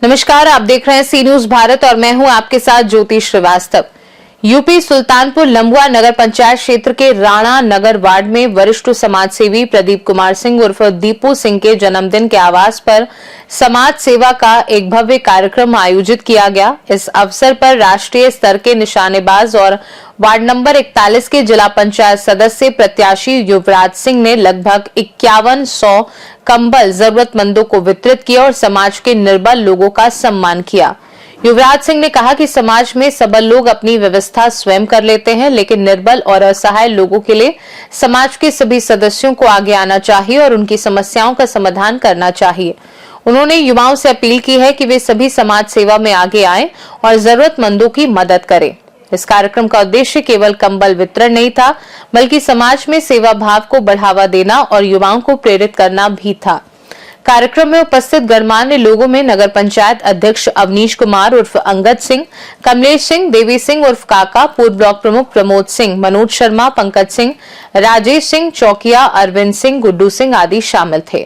नमस्कार, आप देख रहे हैं सी न्यूज भारत और मैं हूं आपके साथ ज्योति श्रीवास्तव। यूपी सुल्तानपुर लंबुआ नगर पंचायत क्षेत्र के राणा नगर वार्ड में वरिष्ठ समाज सेवी प्रदीप कुमार सिंह उर्फ दीपू सिंह के जन्मदिन के आवास पर समाज सेवा का एक भव्य कार्यक्रम आयोजित किया गया। इस अवसर पर राष्ट्रीय स्तर के निशानेबाज और वार्ड नंबर 41 के जिला पंचायत सदस्य प्रत्याशी युवराज सिंह ने लगभग 5100 कंबल जरूरतमंदों को वितरित किया और समाज के निर्बल लोगों का सम्मान किया। युवराज सिंह ने कहा कि समाज में सबल लोग अपनी व्यवस्था स्वयं कर लेते हैं, लेकिन निर्बल और असहाय लोगों के लिए समाज के सभी सदस्यों को आगे आना चाहिए और उनकी समस्याओं का समाधान करना चाहिए। उन्होंने युवाओं से अपील की है कि वे सभी समाज सेवा में आगे आएं और जरूरतमंदों की मदद करें। इस कार्यक्रम का उद्देश्य केवल कंबल वितरण नहीं था, बल्कि समाज में सेवा भाव को बढ़ावा देना और युवाओं को प्रेरित करना भी था। कार्यक्रम में उपस्थित गणमान्य लोगों में नगर पंचायत अध्यक्ष अवनीश कुमार उर्फ अंगद सिंह, कमलेश सिंह, देवी सिंह उर्फ काका, पूर्व ब्लॉक प्रमुख प्रमोद सिंह, मनोज शर्मा, पंकज सिंह, राजेश सिंह, चौकिया, अरविंद सिंह, गुड्डू सिंह आदि शामिल थे।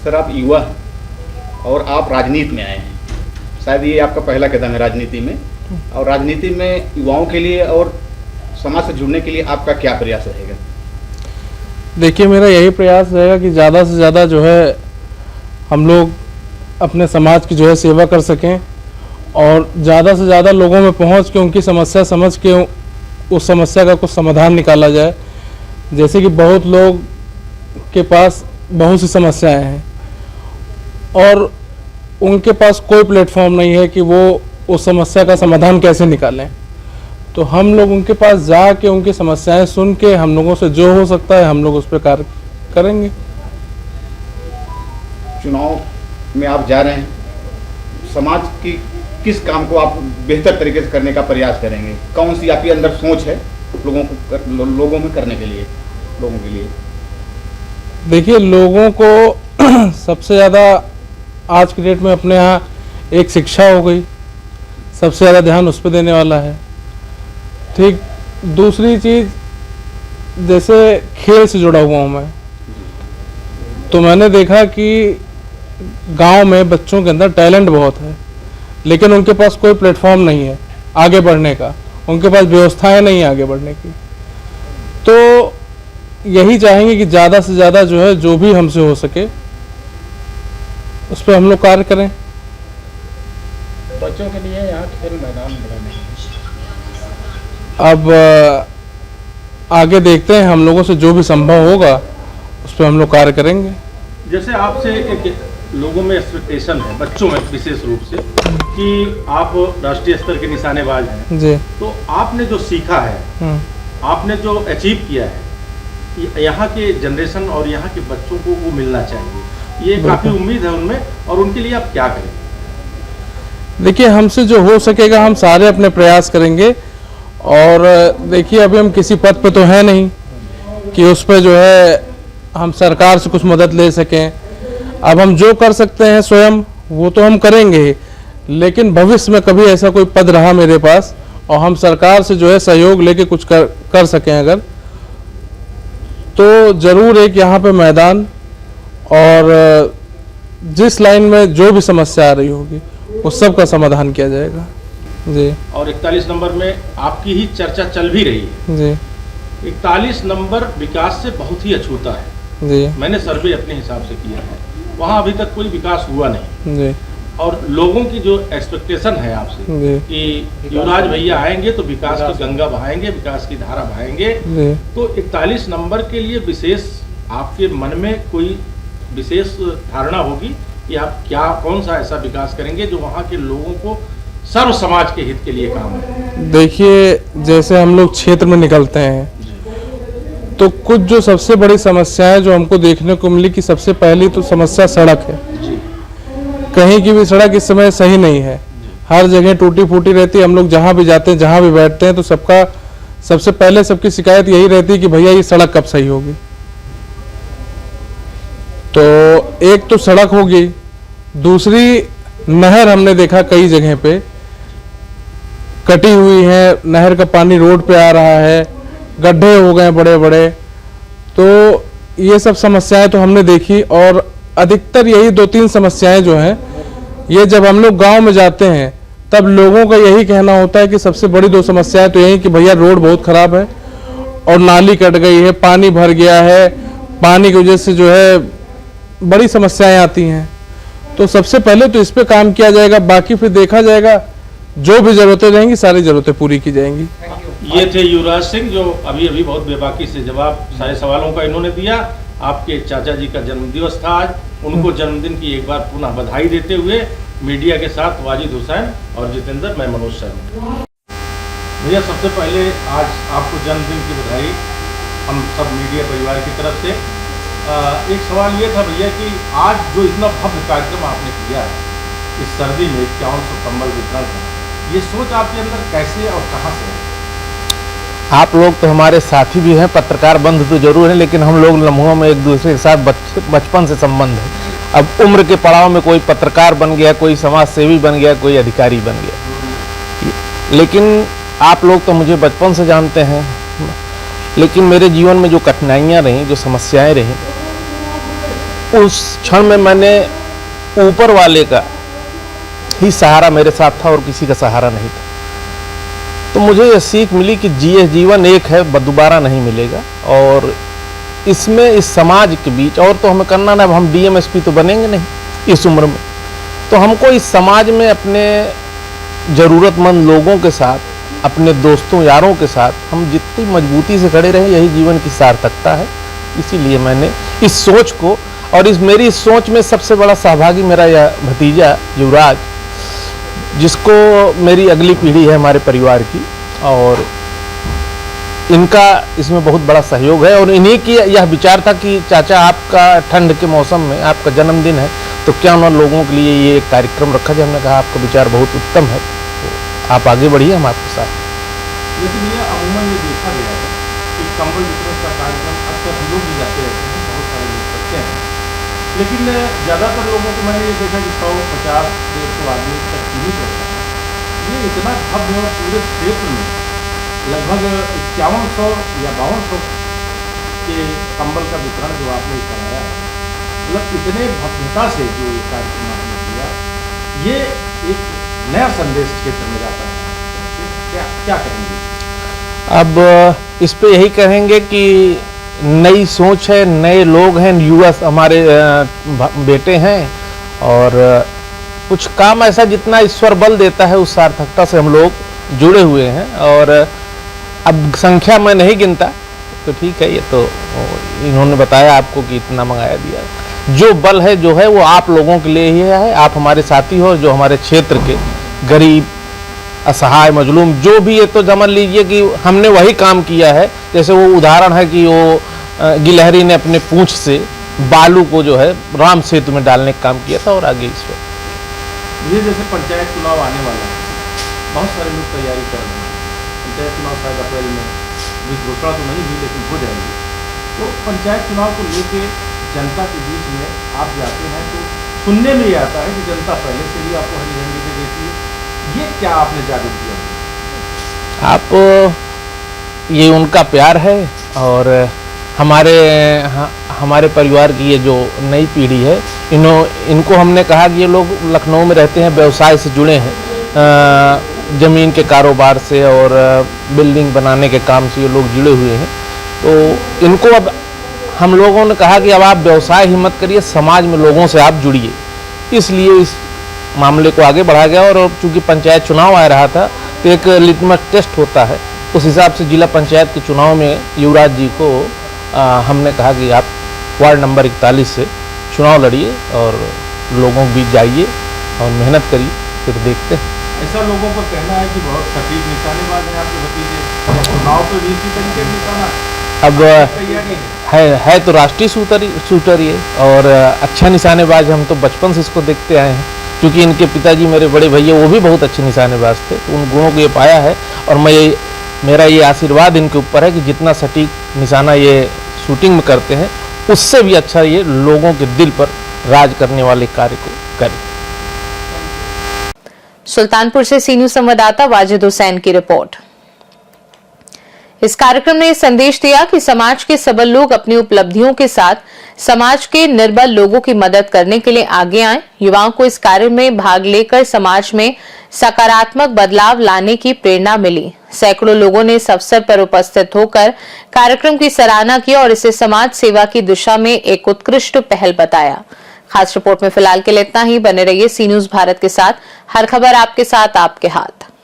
सर, आप युवा और आप राजनीति में आए हैं, शायद ये आपका पहला कदम है राजनीति में, और राजनीति में युवाओं के लिए और समाज से जुड़ने के लिए आपका क्या प्रयास रहेगा? देखिए, मेरा यही प्रयास रहेगा कि ज़्यादा से ज़्यादा जो है हम लोग अपने समाज की जो है सेवा कर सकें और ज़्यादा से ज़्यादा लोगों में पहुंच के उनकी समस्या समझ के उस समस्या का कुछ समाधान निकाला जाए। जैसे कि बहुत लोग के पास बहुत सी समस्याएं हैं और उनके पास कोई प्लेटफॉर्म नहीं है कि वो उस समस्या का समाधान कैसे निकालें। तो हम लोग उनके पास जाके उनकी समस्याएं सुन के हम लोगों से जो हो सकता है हम लोग उस पर कार्य करेंगे। चुनाव में आप जा रहे हैं, समाज की किस काम को आप बेहतर तरीके से करने का प्रयास करेंगे? कौन सी आपके अंदर सोच है लोगों में करने के लिए, लोगों के लिए? देखिए, लोगों को सबसे ज़्यादा आज की डेट में अपने यहाँ एक शिक्षा हो गई, सबसे ज़्यादा ध्यान उस पर देने वाला है। ठीक, दूसरी चीज़, जैसे खेल से जुड़ा हुआ हूँ मैं, तो मैंने देखा कि गांव में बच्चों के अंदर टैलेंट बहुत है, लेकिन उनके पास कोई प्लेटफॉर्म नहीं है आगे बढ़ने का, उनके पास व्यवस्थाएं नहीं है आगे बढ़ने की। तो यही चाहेंगे कि ज़्यादा से ज़्यादा जो है जो भी हमसे हो सके उस पर हम लोग कार्य करें। बच्चों के लिए यहाँ खेल मैदान बनाने, अब आगे देखते हैं, हम लोगों से जो भी संभव होगा उस पर हम लोग कार्य करेंगे। जैसे आपसे एक लोगों में एक्सपेक्टेशन है, बच्चों में विशेष रूप से, कि आप राष्ट्रीय स्तर के निशानेबाज हैं जी, तो आपने जो सीखा है, आपने जो अचीव किया है, यहाँ के जनरेशन और यहाँ के बच्चों को वो मिलना चाहिए। ये काफ़ी उम्मीद है उनमें, और उनके लिए आप क्या करें? देखिए, हमसे जो हो सकेगा हम सारे अपने प्रयास करेंगे। और देखिए, अभी हम किसी पद पे तो है नहीं कि उस पर जो है हम सरकार से कुछ मदद ले सकें। अब हम जो कर सकते हैं स्वयं वो तो हम करेंगे ही, लेकिन भविष्य में कभी ऐसा कोई पद रहा मेरे पास और हम सरकार से जो है सहयोग लेके कुछ कर सकें अगर, तो ज़रूर एक यहाँ पे मैदान और जिस लाइन में जो भी समस्या आ रही होगी उस सब का समाधान किया जाएगा जी। और 41 नंबर में आपकी ही चर्चा चल भी रही है जी। 41 नंबर विकास से बहुत ही अछूता है जी। मैंने सर्वे अपने हिसाब से किया है, वहाँ अभी तक कोई विकास हुआ नहीं जी। और लोगों की जो एक्सपेक्टेशन है आपसे कि युवराज भैया आएंगे तो विकास की गंगा बहाएंगे, विकास की धारा बहाएंगे, तो 41 नंबर के लिए विशेष आपके मन में कोई विशेष धारणा होगी कि आप क्या कौन सा ऐसा विकास करेंगे जो वहाँ के लोगों को सर्व समाज के हित के लिए काम है? देखिए, जैसे हम लोग क्षेत्र में निकलते हैं तो कुछ जो सबसे बड़ी समस्याएं जो हमको देखने को मिली कि सबसे पहली तो समस्या सड़क है। कहीं की भी सड़क इस समय सही नहीं है, हर जगह टूटी फूटी रहती है। हम लोग जहाँ भी जाते हैं, जहाँ भी बैठते हैं, तो सबसे पहले सबकी शिकायत यही रहती है कि भैया ये सड़क कब सही होगी। तो एक तो सड़क होगी, दूसरी नहर हमने देखा कई जगह पे कटी हुई है, नहर का पानी रोड पे आ रहा है, गड्ढे हो गए बड़े बड़े। तो ये सब समस्याएं तो हमने देखी, और अधिकतर यही 2-3 समस्याएं जो हैं, ये जब हम लोग गांव में जाते हैं तब लोगों का यही कहना होता है कि सबसे बड़ी 2 समस्याएं तो यही कि भैया रोड बहुत खराब है और नाली कट गई है, पानी भर गया है, पानी की वजह से जो है बड़ी समस्याएं आती हैं। तो सबसे पहले तो इस पे काम किया जाएगा, बाकी फिर देखा जाएगा, जो भी जरूरतें रहेंगी सारी जरूरतें पूरी की जाएंगी। ये थे युवराज सिंह, जो अभी अभी बहुत बेबाकी से जवाब सारे सवालों का इन्होंने दिया। आपके चाचा जी का जन्मदिवस था आज, उनको जन्मदिन की एक बार पुनः बधाई देते हुए मीडिया के साथ वाजिद हुसैन और जितेंद्र, मैं मनोज शर्मा। भैया सबसे पहले आज आपको जन्मदिन की बधाई हम सब मीडिया परिवार की तरफ से। एक सवाल ये था भैया कि आज जो इतना भव्य कार्यक्रम आपने किया है इस सर्दी में 5100 कंबल वितरण का, ये सोच आपके अंदर कैसे और कहाँ से है? आप लोग तो हमारे साथी भी हैं, पत्रकार बंधु तो जरूर हैं, लेकिन हम लोग लम्हों में एक दूसरे के साथ बचपन से संबंध है। अब उम्र के पड़ाव में कोई पत्रकार बन गया, कोई समाज सेवी बन गया, कोई अधिकारी बन गया, लेकिन आप लोग तो मुझे बचपन से जानते हैं। लेकिन मेरे जीवन में जो कठिनाइयाँ रहीं, जो समस्याएं रहीं, उस क्षण में मैंने ऊपर वाले का ही सहारा मेरे साथ था और किसी का सहारा नहीं था। तो मुझे ये सीख मिली कि जीवन एक है, दोबारा नहीं मिलेगा, और इसमें इस समाज के बीच और तो हमें करना ना, हम डीएमएसपी तो बनेंगे नहीं इस उम्र में, तो हमको इस समाज में अपने ज़रूरतमंद लोगों के साथ, अपने दोस्तों यारों के साथ हम जितनी मजबूती से खड़े रहें, यही जीवन की सार्थकता है। इसीलिए मैंने इस सोच को, और मेरी इस सोच में सबसे बड़ा सहभागी मेरा यह भतीजा युवराज, जिसको मेरी अगली पीढ़ी है हमारे परिवार की, और इनका इसमें बहुत बड़ा सहयोग है। और इन्हीं की यह विचार था कि चाचा आपका ठंड के मौसम में आपका जन्मदिन है, तो क्या उन लोगों के लिए ये कार्यक्रम रखा जाए। हमने कहा आपका विचार बहुत उत्तम है, तो आप आगे बढ़िए, हम आपके साथ। जैसे भैया अमूमन ये देखा गया है कि कंबल वितरण का कार्यक्रम अक्सर हम लोग भी जाते रहते हैं, बहुत सारे लोग करते हैं, लेकिन ज़्यादातर लोगों को मैंने ये देखा कि 100-50-150 आदमी तक सीमित रहता है। ये इतना भव्य और पूरे क्षेत्र में लगभग 5100 या 5200 के कंबल का वितरण जो आपने कराया है, मतलब इतने भव्यता से जो ये कार्यक्रम आपने किया, ये एक नया संदेश क्षेत्र में जाता है। क्या कहेंगे? अब इस पे यही कहेंगे कि नई सोच है, नए लोग हैं, युवा हमारे बेटे हैं, और कुछ काम ऐसा जितना ईश्वर बल देता है उस सार्थकता से हम लोग जुड़े हुए हैं। और अब संख्या मैं नहीं गिनता, तो ठीक है, ये तो इन्होंने बताया आपको कि इतना मंगाया दिया। जो बल है जो है वो आप लोगों के लिए ही है, आप हमारे साथी हो, जो हमारे क्षेत्र के गरीब, असहाय, मजलूम जो भी है, तो समझ लीजिए कि हमने वही काम किया है। जैसे वो उदाहरण है कि वो गिलहरी ने अपने पूंछ से बालू को जो है राम सेतु में डालने का काम किया था, और आगे इस पर ये जैसे पंचायत चुनाव आने वाला है, बहुत सारे लोग तैयारी कर रहे हैं। पंचायत चुनाव शायद अप्रैल में भी घोषणा तो नहीं हुई, लेकिन हो जाएगी। तो पंचायत चुनाव को लेके जनता के बीच में आप जाते हैं तो सुनने में ये आता है कि जनता पहले से ही आपको हरी झंडी दे देती है। ये क्या आपने जागरूक किया? आप ये उनका प्यार है, और हमारे परिवार की ये जो नई पीढ़ी है, इनको हमने कहा कि ये लोग लखनऊ में रहते हैं, व्यवसाय से जुड़े हैं, ज़मीन के कारोबार से और बिल्डिंग बनाने के काम से ये लोग जुड़े हुए हैं। तो इनको अब हम लोगों ने कहा कि अब आप व्यवसाय ही मत करिए, समाज में लोगों से आप जुड़िए। इसलिए इस मामले को आगे बढ़ा गया, और चूंकि पंचायत चुनाव आ रहा था तो एक लिटमस टेस्ट होता है, उस हिसाब से जिला पंचायत के चुनाव में युवराज जी को हमने कहा कि आप वार्ड नंबर 41 से चुनाव लड़िए और लोगों के बीच जाइए और मेहनत करिए, फिर देखते हैं। ऐसा लोगों का कहना है कि बहुत सटीक निशानेबाज हैं आपके भतीजे, चुनाव तो भी इसी तरीके निशाना अब है तो राष्ट्रीय शूटर ये, और अच्छा निशानेबाज, हम तो बचपन से इसको देखते आए हैं। क्योंकि इनके पिताजी मेरे बड़े भैया वो भी बहुत अच्छे निशानेबाज थे, तो उन गुणों को ये पाया है। और मेरा ये आशीर्वाद इनके ऊपर है कि जितना सटीक निशाना ये शूटिंग में करते हैं, उससे भी अच्छा ये लोगों के दिल पर राज करने वाले कार्य को करें। सुल्तानपुर से सी न्यूज़ संवाददाता वाजिद हुसैन की रिपोर्ट। इस कार्यक्रम ने संदेश दिया कि समाज के सबल लोग अपनी उपलब्धियों के साथ समाज के निर्बल लोगों की मदद करने के लिए आगे आएं। युवाओं को इस कार्य में भाग लेकर समाज में सकारात्मक बदलाव लाने की प्रेरणा मिली। सैकड़ों लोगों ने इस अवसर पर उपस्थित होकर कार्यक्रम की सराहना की और इसे समाज सेवा की दिशा में एक उत्कृष्ट पहल बताया। खास रिपोर्ट में फिलहाल के लिए इतना ही। बने रहिए सी न्यूज़ भारत के साथ। हर खबर आपके साथ, आपके हाथ।